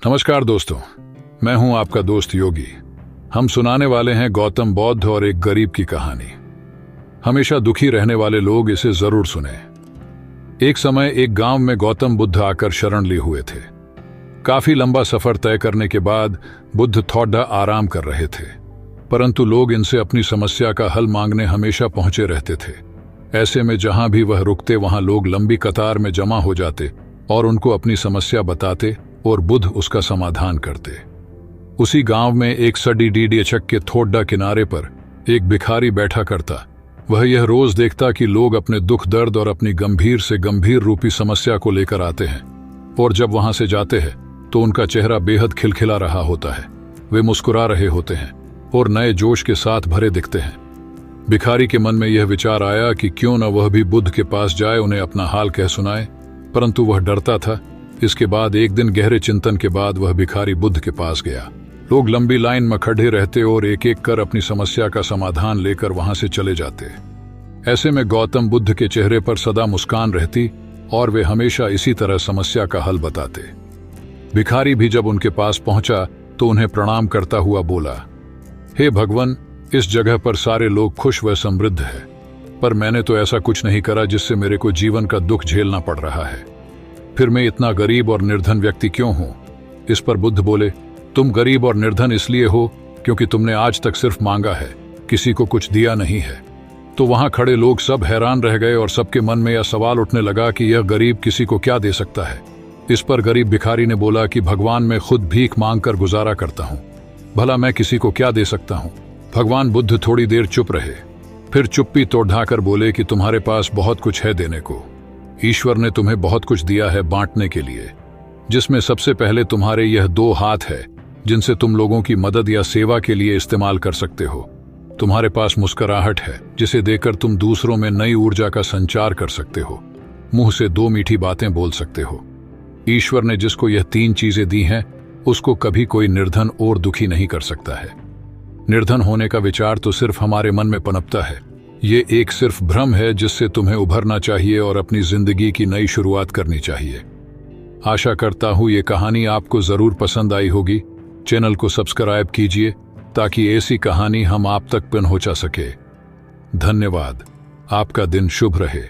नमस्कार दोस्तों, मैं हूं आपका दोस्त योगी। हम सुनाने वाले हैं गौतम बुद्ध और एक गरीब की कहानी। हमेशा दुखी रहने वाले लोग इसे जरूर सुने। एक समय एक गांव में गौतम बुद्ध आकर शरण लिए हुए थे। काफी लंबा सफर तय करने के बाद बुद्ध थोड़ा आराम कर रहे थे, परंतु लोग इनसे अपनी समस्या का हल मांगने हमेशा पहुंचे रहते थे। ऐसे में जहां भी वह रुकते वहां लोग लंबी कतार में जमा हो जाते और उनको अपनी समस्या बताते और बुद्ध उसका समाधान करते। उसी गांव में एक सड़ी डीडीएचक के थोड़ा किनारे पर एक भिखारी बैठा करता। वह यह रोज देखता कि लोग अपने दुख दर्द और अपनी गंभीर से गंभीर रूपी समस्या को लेकर आते हैं, और जब वहां से जाते हैं तो उनका चेहरा बेहद खिलखिला रहा होता है। वे मुस्कुरा रहे होते हैं और नए जोश के साथ भरे दिखते हैं। भिखारी के मन में यह विचार आया कि क्यों न वह भी बुद्ध के पास जाए, उन्हें अपना हाल कह सुनाए, परंतु वह डरता था। इसके बाद एक दिन गहरे चिंतन के बाद वह भिखारी बुद्ध के पास गया। लोग लंबी लाइन में खड़े रहते और एक एक कर अपनी समस्या का समाधान लेकर वहां से चले जाते। ऐसे में गौतम बुद्ध के चेहरे पर सदा मुस्कान रहती और वे हमेशा इसी तरह समस्या का हल बताते। भिखारी भी जब उनके पास पहुंचा तो उन्हें प्रणाम करता हुआ बोला, हे भगवान, इस जगह पर सारे लोग खुश व समृद्ध है, पर मैंने तो ऐसा कुछ नहीं करा जिससे मेरे को जीवन का दुख झेलना पड़ रहा है। फिर मैं इतना गरीब और निर्धन व्यक्ति क्यों हूं? इस पर बुद्ध बोले, तुम गरीब और निर्धन इसलिए हो क्योंकि तुमने आज तक सिर्फ मांगा है, किसी को कुछ दिया नहीं है। तो वहां खड़े लोग सब हैरान रह गए और सबके मन में यह सवाल उठने लगा कि यह गरीब किसी को क्या दे सकता है। इस पर गरीब भिखारी ने बोला कि भगवान, मैं खुद भीख मांग कर गुजारा करता हूं, भला मैं किसी को क्या दे सकता हूं। भगवान बुद्ध थोड़ी देर चुप रहे, फिर चुप्पी तोड़ाकर बोले कि तुम्हारे पास बहुत कुछ है देने को। ईश्वर ने तुम्हें बहुत कुछ दिया है बांटने के लिए, जिसमें सबसे पहले तुम्हारे यह 2 हाथ है जिनसे तुम लोगों की मदद या सेवा के लिए इस्तेमाल कर सकते हो। तुम्हारे पास मुस्कुराहट है जिसे देकर तुम दूसरों में नई ऊर्जा का संचार कर सकते हो। मुंह से 2 मीठी बातें बोल सकते हो। ईश्वर ने जिसको यह 3 चीजें दी हैं, उसको कभी कोई निर्धन और दुखी नहीं कर सकता है। निर्धन होने का विचार तो सिर्फ हमारे मन में पनपता है। ये एक सिर्फ भ्रम है जिससे तुम्हें उभरना चाहिए और अपनी जिंदगी की नई शुरुआत करनी चाहिए। आशा करता हूं ये कहानी आपको जरूर पसंद आई होगी। चैनल को सब्सक्राइब कीजिए ताकि ऐसी कहानी हम आप तक पहुंचा सके। धन्यवाद। आपका दिन शुभ रहे।